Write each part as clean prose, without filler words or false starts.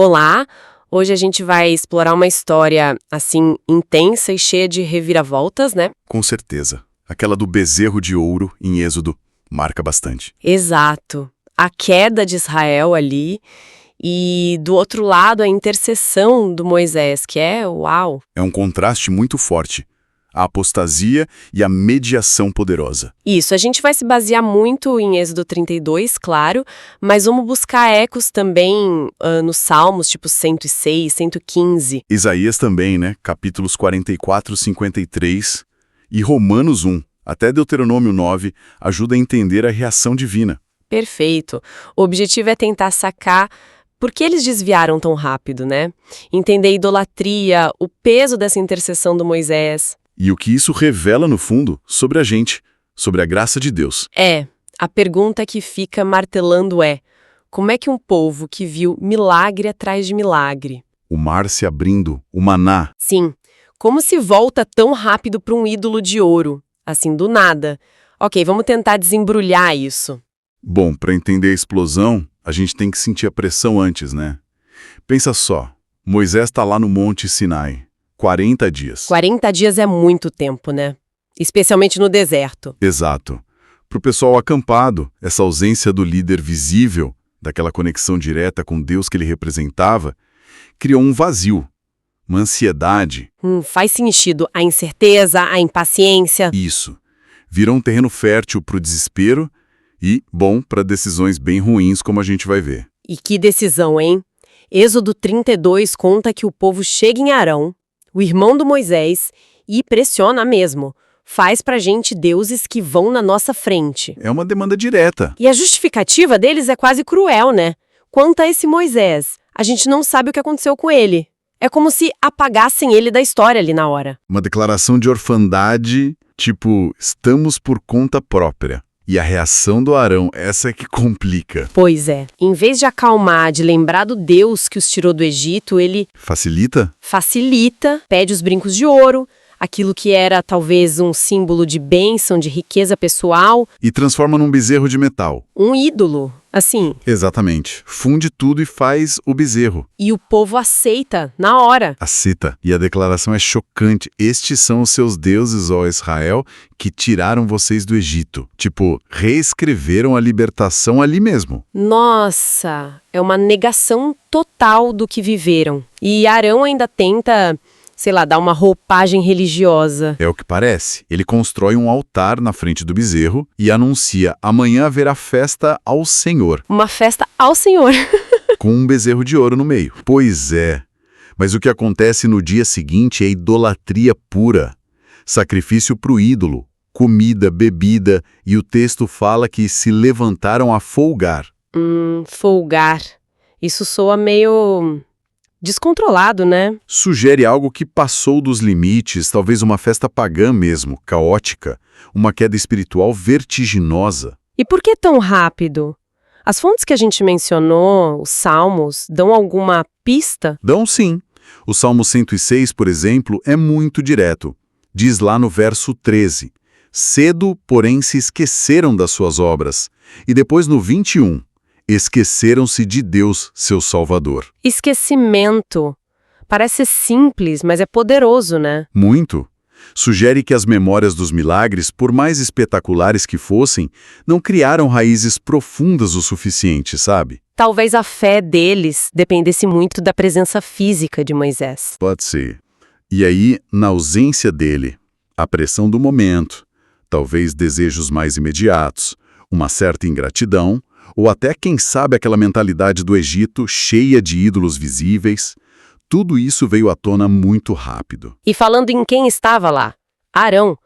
Olá! Hoje a gente vai explorar uma história, assim, intensa e cheia de reviravoltas, né? Com certeza. Aquela do bezerro de ouro, em Êxodo, marca bastante. Exato. A queda de Israel ali e, do outro lado, a intercessão do Moisés, que é, uau! É um contraste muito forte. A apostasia e a mediação poderosa. Isso, a gente vai se basear muito em Êxodo 32, claro, mas vamos buscar ecos também nos Salmos, tipo 106, 115. Isaías também, né? Capítulos 44, 53 e Romanos 1, até Deuteronômio 9, ajuda a entender a reação divina. Perfeito. O objetivo é tentar sacar por que eles desviaram tão rápido, né? Entender a idolatria, o peso dessa intercessão do Moisés. E o que isso revela, no fundo, sobre a gente, sobre a graça de Deus. A pergunta que fica martelando é: como é que um povo que viu milagre atrás de milagre? O mar se abrindo, o maná. Sim, como se volta tão rápido para um ídolo de ouro, assim, do nada? Ok, vamos tentar desembrulhar isso. Bom, para entender a explosão, a gente tem que sentir a pressão antes, né? Pensa só, Moisés está lá no Monte Sinai, 40 dias. 40 dias é muito tempo, né? Especialmente no deserto. Exato. Para o pessoal acampado, essa ausência do líder visível, daquela conexão direta com Deus que ele representava, criou um vazio, uma ansiedade. Faz sentido. A incerteza, a impaciência. Isso. Virou um terreno fértil para o desespero e, bom, para decisões bem ruins, como a gente vai ver. E que decisão, hein? Êxodo 32 conta que o povo chega em Arão, o irmão do Moisés, e pressiona mesmo. Faz pra gente deuses que vão na nossa frente. É uma demanda direta. E a justificativa deles é quase cruel, né? Quanto a esse Moisés, a gente não sabe o que aconteceu com ele. É como se apagassem ele da história ali na hora. Uma declaração de orfandade, tipo, estamos por conta própria. E a reação do Arão, essa é que complica. Pois é. Em vez de acalmar, de lembrar do Deus que os tirou do Egito, ele Facilita? facilita, pede os brincos de ouro, aquilo que era talvez um símbolo de bênção, de riqueza pessoal, E transforma num bezerro de metal. um ídolo, assim. Exatamente. Funde tudo e faz o bezerro. E o povo aceita na hora. Aceita. E a declaração é chocante. Estes são os seus deuses, ó Israel, que tiraram vocês do Egito. Tipo, reescreveram a libertação ali mesmo. Nossa, é uma negação total do que viveram. E Arão ainda tenta, sei lá, dar uma roupagem religiosa. É o que parece. Ele constrói um altar na frente do bezerro e anuncia: amanhã haverá festa ao Senhor, Uma festa ao Senhor. com um bezerro de ouro no meio. Pois é. Mas o que acontece no dia seguinte é idolatria pura. Sacrifício para o ídolo, comida, bebida, e o texto fala que se levantaram a folgar. Folgar. Isso soa meio descontrolado, né? Sugere algo que passou dos limites, talvez uma festa pagã mesmo, caótica, uma queda espiritual vertiginosa. E por que tão rápido? As fontes que a gente mencionou, os salmos, dão alguma pista? Dão sim. O Salmo 106, por exemplo, é muito direto. Diz lá no verso 13: cedo, porém, se esqueceram das suas obras. E depois no 21, esqueceram-se de Deus, seu Salvador. Esquecimento. Parece simples, mas é poderoso, né? Muito. Sugere que as memórias dos milagres, por mais espetaculares que fossem, não criaram raízes profundas o suficiente, sabe? Talvez a fé deles dependesse muito da presença física de Moisés. Pode ser. E aí, na ausência dele, a pressão do momento, talvez desejos mais imediatos, uma certa ingratidão, ou até, quem sabe, aquela mentalidade do Egito cheia de ídolos visíveis, tudo isso veio à tona muito rápido. E falando em quem estava lá, Arão,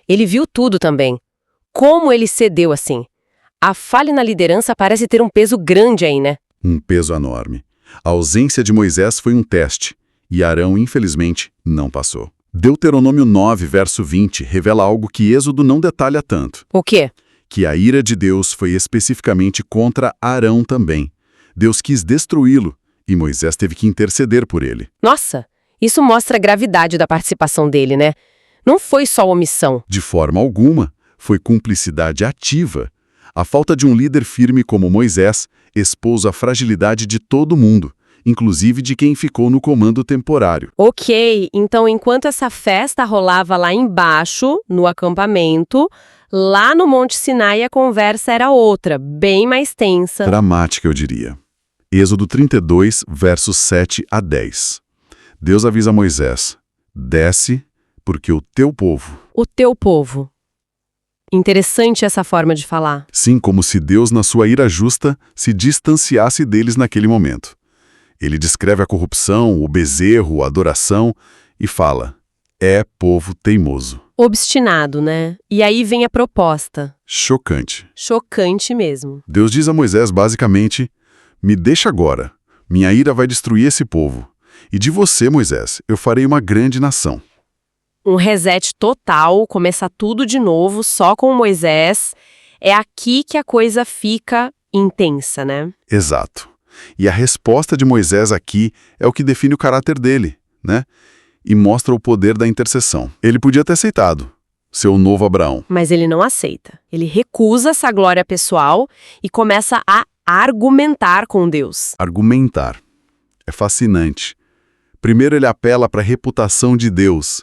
ele viu tudo também. Como ele cedeu assim? A falha na liderança parece ter um peso grande aí, né? Um peso enorme. A ausência de Moisés foi um teste, e Arão, infelizmente, não passou. Deuteronômio 9, verso 20, revela algo que Êxodo não detalha tanto. O quê? Que a ira de Deus foi especificamente contra Arão também. Deus quis destruí-lo, e Moisés teve que interceder por ele. Nossa, isso mostra a gravidade da participação dele, né? Não foi só omissão. De forma alguma, foi cumplicidade ativa. A falta de um líder firme como Moisés expôs a fragilidade de todo mundo, inclusive de quem ficou no comando temporário. Ok, então enquanto essa festa rolava lá embaixo, no acampamento, lá no Monte Sinai a conversa era outra, bem mais tensa. Dramática, eu diria. Êxodo 32, versos 7 a 10. Deus avisa Moisés: desce, porque o teu povo... O teu povo. Interessante essa forma de falar. Sim, como se Deus, na sua ira justa, se distanciasse deles naquele momento. Ele descreve a corrupção, o bezerro, a adoração e fala: é povo teimoso. Obstinado, né? E aí vem a proposta. Chocante. Chocante mesmo. Deus diz a Moisés basicamente: me deixa agora, minha ira vai destruir esse povo. E de você, Moisés, eu farei uma grande nação. Um reset total, começar tudo de novo, só com Moisés. É aqui que a coisa fica intensa, né? Exato. E a resposta de Moisés aqui é o que define o caráter dele, né? E mostra o poder da intercessão. Ele podia ter aceitado, ser o novo Abraão. Mas ele não aceita. Ele recusa essa glória pessoal e começa a argumentar com Deus. Argumentar. É fascinante. Primeiro ele apela para a reputação de Deus.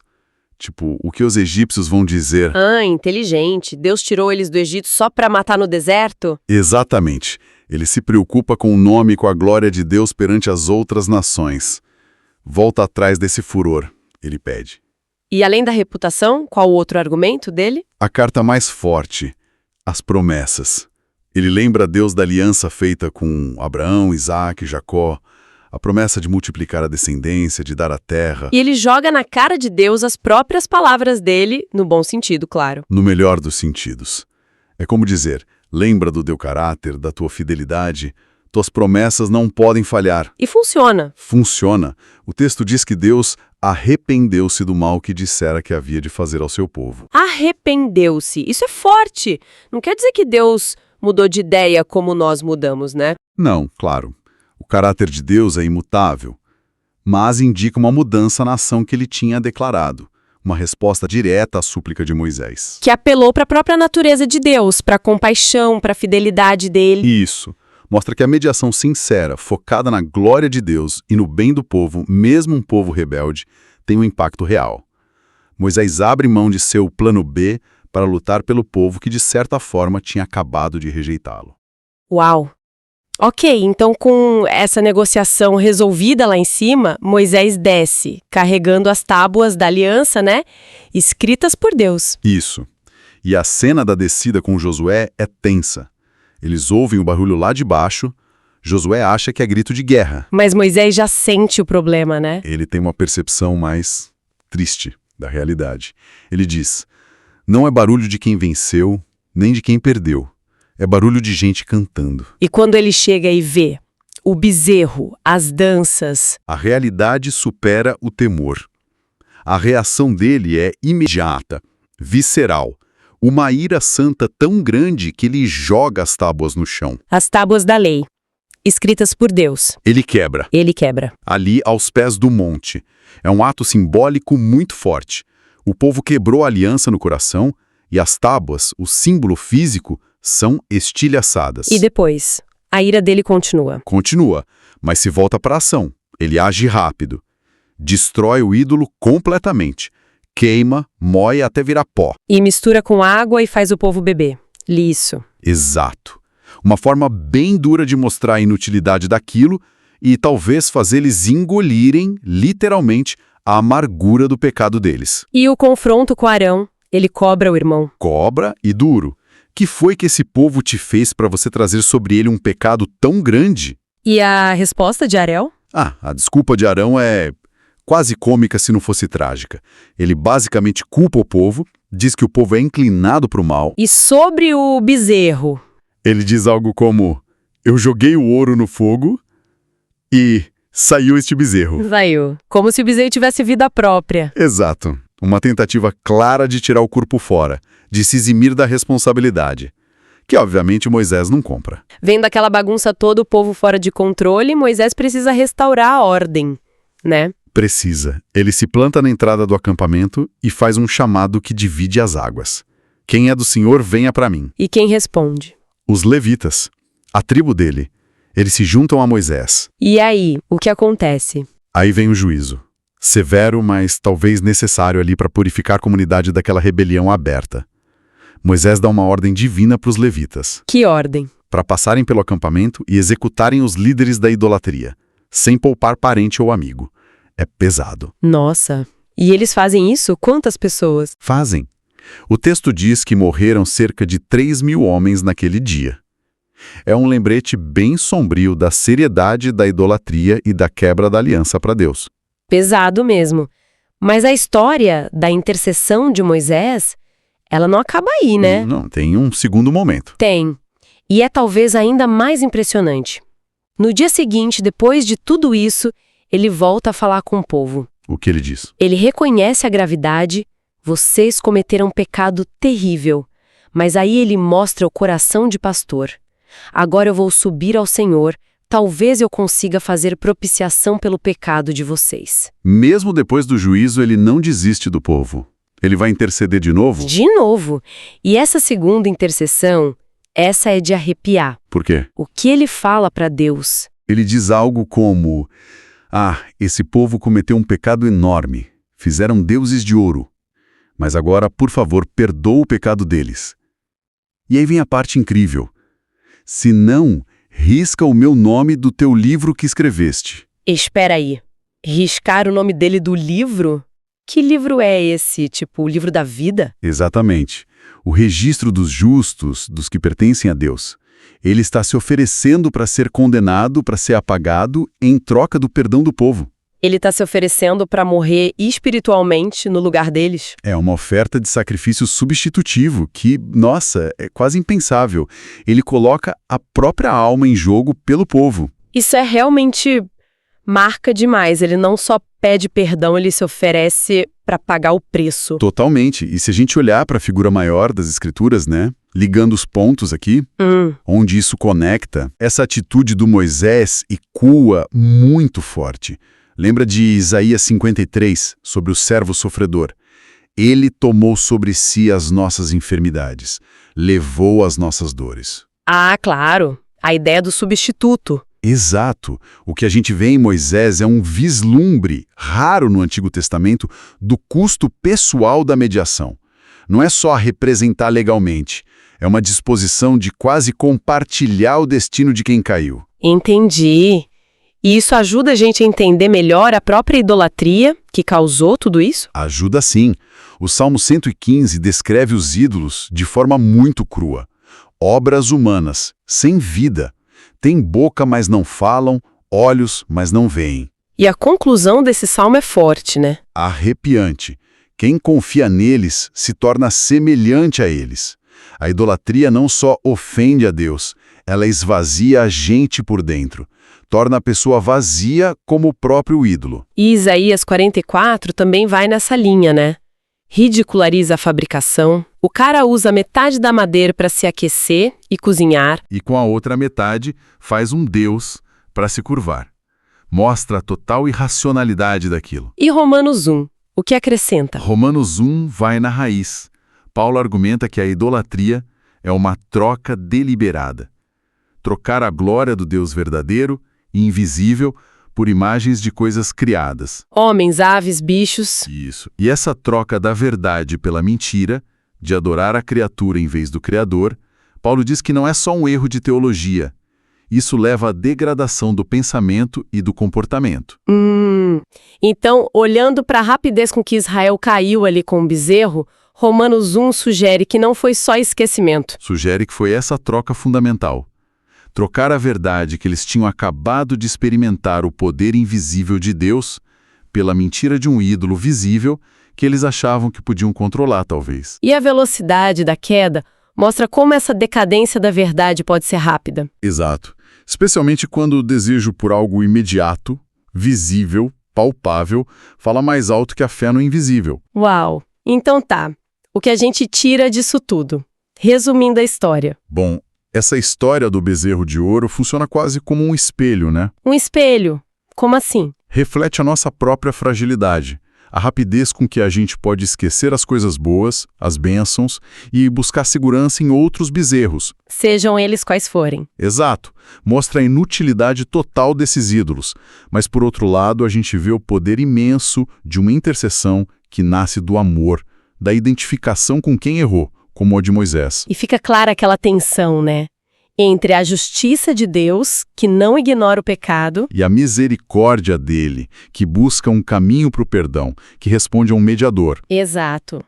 Tipo, o que os egípcios vão dizer? Ah, inteligente. Deus tirou eles do Egito só para matar no deserto? Exatamente. Ele se preocupa com o nome e com a glória de Deus perante as outras nações. Volta atrás desse furor, ele pede. E além da reputação, qual o outro argumento dele? A carta mais forte, as promessas. Ele lembra Deus da aliança feita com Abraão, Isaac, Jacó, a promessa de multiplicar a descendência, de dar a terra. E ele joga na cara de Deus as próprias palavras dele, no bom sentido, claro. No melhor dos sentidos. É como dizer: lembra do teu caráter, da tua fidelidade, tuas promessas não podem falhar. E funciona. Funciona. O texto diz que Deus arrependeu-se do mal que dissera que havia de fazer ao seu povo. Arrependeu-se. Isso é forte. Não quer dizer que Deus mudou de ideia como nós mudamos, né? Não, claro. O caráter de Deus é imutável, mas indica uma mudança na ação que ele tinha declarado, uma resposta direta à súplica de Moisés. Que apelou para a própria natureza de Deus, para a compaixão, para a fidelidade dele. Isso. Mostra que a mediação sincera, focada na glória de Deus e no bem do povo, mesmo um povo rebelde, tem um impacto real. Moisés abre mão de seu plano B para lutar pelo povo que, de certa forma, tinha acabado de rejeitá-lo. Uau! Ok, então com essa negociação resolvida lá em cima, Moisés desce, carregando as tábuas da aliança, né? Escritas por Deus. Isso. E a cena da descida com Josué é tensa. Eles ouvem o barulho lá de baixo. Josué acha que é grito de guerra. Mas Moisés já sente o problema, né? Ele tem uma percepção mais triste da realidade. Ele diz: não é barulho de quem venceu, nem de quem perdeu. É barulho de gente cantando. E quando ele chega e vê o bezerro, as danças... A realidade supera o temor. A reação dele é imediata, visceral. Uma ira santa tão grande que ele joga as tábuas no chão. As tábuas da lei, escritas por Deus. Ele quebra. Ele quebra. Ali aos pés do monte. É um ato simbólico muito forte. O povo quebrou a aliança no coração e as tábuas, o símbolo físico, são estilhaçadas. E depois, a ira dele continua. Continua, mas se volta para a ação. Ele age rápido. Destrói o ídolo completamente. Queima, moe até virar pó. E mistura com água e faz o povo beber. Liso. Exato. Uma forma bem dura de mostrar a inutilidade daquilo e talvez fazer eles engolirem, literalmente, a amargura do pecado deles. E o confronto com Arão, ele cobra o irmão. Cobra e duro. Que foi que esse povo te fez para você trazer sobre ele um pecado tão grande? E a resposta de Arão? A desculpa de Arão é quase cômica se não fosse trágica. Ele basicamente culpa o povo, diz que o povo é inclinado para o mal. E sobre o bezerro? Ele diz algo como: eu joguei o ouro no fogo e saiu este bezerro. Saiu. Como se o bezerro tivesse vida própria. Exato. Uma tentativa clara de tirar o corpo fora, de se eximir da responsabilidade, que obviamente Moisés não compra. Vendo aquela bagunça toda, o povo fora de controle, Moisés precisa restaurar a ordem, né? Precisa. Ele se planta na entrada do acampamento e faz um chamado que divide as águas. Quem é do Senhor, venha para mim. E quem responde? Os levitas, a tribo dele. Eles se juntam a Moisés. E aí, o que acontece? Aí vem o juízo. Severo, mas talvez necessário ali para purificar a comunidade daquela rebelião aberta. Moisés dá uma ordem divina para os levitas, Que ordem? para passarem pelo acampamento e executarem os líderes da idolatria, sem poupar parente ou amigo. É pesado. Nossa. E eles fazem isso? Quantas pessoas? Fazem. O texto diz que morreram cerca de 3.000 homens naquele dia. É um lembrete bem sombrio da seriedade da idolatria e da quebra da aliança para Deus. Pesado mesmo. Mas a história da intercessão de Moisés, ela não acaba aí, né? Não, tem um segundo momento. Tem. E é talvez ainda mais impressionante. No dia seguinte, depois de tudo isso, ele volta a falar com o povo. O que ele diz? Ele reconhece a gravidade, vocês cometeram um pecado terrível, mas aí ele mostra o coração de pastor. Agora eu vou subir ao Senhor, talvez eu consiga fazer propiciação pelo pecado de vocês. Mesmo depois do juízo, ele não desiste do povo. Ele vai interceder de novo? De novo! E essa segunda intercessão, essa é de arrepiar. Por quê? O que ele fala para Deus? Ele diz algo como: esse povo cometeu um pecado enorme. Fizeram deuses de ouro. Mas agora, por favor, perdoa o pecado deles. E aí vem a parte incrível. Se não, risca o meu nome do teu livro que escreveste. Espera aí. Riscar o nome dele do livro? Que livro é esse? Tipo, o livro da vida? Exatamente. O registro dos justos, dos que pertencem a Deus. Ele está se oferecendo para ser condenado, para ser apagado, em troca do perdão do povo. Ele está se oferecendo para morrer espiritualmente no lugar deles? É uma oferta de sacrifício substitutivo que, nossa, é quase impensável. Ele coloca a própria alma em jogo pelo povo. Isso é realmente marca demais. Ele não só pede perdão, ele se oferece para pagar o preço. Totalmente. E se a gente olhar para a figura maior das Escrituras, né? Ligando os pontos aqui, onde isso conecta, essa atitude do Moisés ecoa muito forte. Lembra de Isaías 53, sobre o servo sofredor? Ele tomou sobre si as nossas enfermidades, levou as nossas dores. Ah, claro. A ideia do substituto. Exato. O que a gente vê em Moisés é um vislumbre, raro no Antigo Testamento, do custo pessoal da mediação. Não é só representar legalmente, é uma disposição de quase compartilhar o destino de quem caiu. Entendi. E isso ajuda a gente a entender melhor a própria idolatria que causou tudo isso? Ajuda sim. O Salmo 115 descreve os ídolos de forma muito crua. Obras humanas, sem vida. Têm boca, mas não falam, olhos, mas não veem. E a conclusão desse salmo é forte, né? Arrepiante. Quem confia neles se torna semelhante a eles. A idolatria não só ofende a Deus, ela esvazia a gente por dentro. Torna a pessoa vazia como o próprio ídolo. E Isaías 44 também vai nessa linha, né? Ridiculariza a fabricação. O cara usa metade da madeira para se aquecer e cozinhar. E com a outra metade faz um deus para se curvar. Mostra a total irracionalidade daquilo. E Romanos 1, o que acrescenta? Romanos 1 vai na raiz. Paulo argumenta que a idolatria é uma troca deliberada. Trocar a glória do Deus verdadeiro e invisível por imagens de coisas criadas. Homens, aves, bichos. Isso. E essa troca da verdade pela mentira, de adorar a criatura em vez do Criador, Paulo diz que não é só um erro de teologia. Isso leva à degradação do pensamento e do comportamento. Então, olhando para a rapidez com que Israel caiu ali com o bezerro, Romanos 1 sugere que não foi só esquecimento. Sugere que foi essa troca fundamental. Trocar a verdade que eles tinham acabado de experimentar o poder invisível de Deus pela mentira de um ídolo visível que eles achavam que podiam controlar, talvez. E a velocidade da queda mostra como essa decadência da verdade pode ser rápida. Exato. Especialmente quando o desejo por algo imediato, visível, palpável, fala mais alto que a fé no invisível. Uau! Então tá. O que a gente tira disso tudo? Resumindo a história. Bom, essa história do bezerro de ouro funciona quase como um espelho, né? Um espelho. Como assim? Reflete a nossa própria fragilidade, A rapidez com que a gente pode esquecer as coisas boas, as bênçãos, e buscar segurança em outros bezerros. Sejam eles quais forem. Exato. Mostra a inutilidade total desses ídolos. Mas, por outro lado, a gente vê o poder imenso de uma intercessão que nasce do amor, da identificação com quem errou, como a de Moisés. E fica clara aquela tensão, né? Entre a justiça de Deus, que não ignora o pecado, E a misericórdia dele, que busca um caminho para o perdão, que responde a um mediador. exato.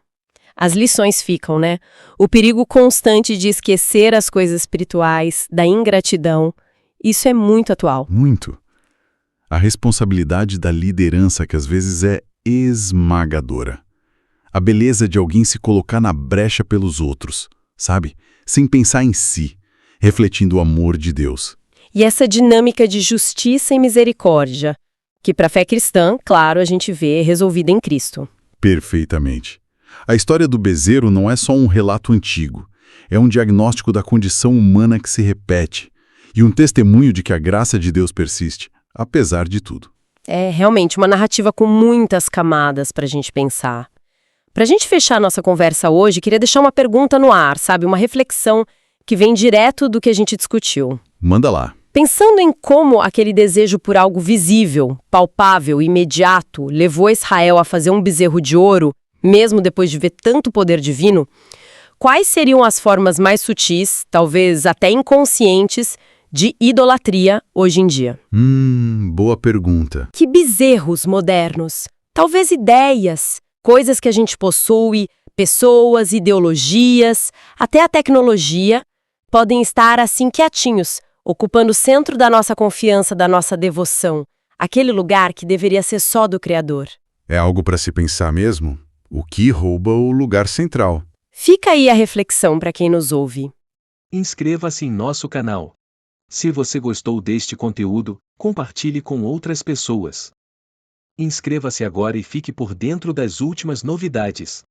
As lições ficam, né? O perigo constante de esquecer as coisas espirituais, da ingratidão. Isso é muito atual. Muito. A responsabilidade da liderança, que às vezes é esmagadora. A beleza de alguém se colocar na brecha pelos outros, sabe? Sem pensar em si, refletindo o amor de Deus. E essa dinâmica de justiça e misericórdia, que para a fé cristã, claro, a gente vê resolvida em Cristo. Perfeitamente. A história do bezerro não é só um relato antigo. É um diagnóstico da condição humana que se repete e um testemunho de que a graça de Deus persiste, apesar de tudo. É realmente uma narrativa com muitas camadas para a gente pensar. Para a gente fechar nossa conversa hoje, queria deixar uma pergunta no ar, sabe? Uma reflexão que vem direto do que a gente discutiu. Manda lá. Pensando em como aquele desejo por algo visível, palpável, imediato, levou Israel a fazer um bezerro de ouro, mesmo depois de ver tanto poder divino, quais seriam as formas mais sutis, talvez até inconscientes, de idolatria hoje em dia? Boa pergunta. Que bezerros modernos, talvez ideias, coisas que a gente possui, pessoas, ideologias, até a tecnologia, podem estar assim quietinhos, ocupando o centro da nossa confiança, da nossa devoção, aquele lugar que deveria ser só do Criador. É algo para se pensar mesmo? O que rouba o lugar central? Fica aí a reflexão para quem nos ouve. Inscreva-se em nosso canal. Se você gostou deste conteúdo, compartilhe com outras pessoas. Inscreva-se agora e fique por dentro das últimas novidades.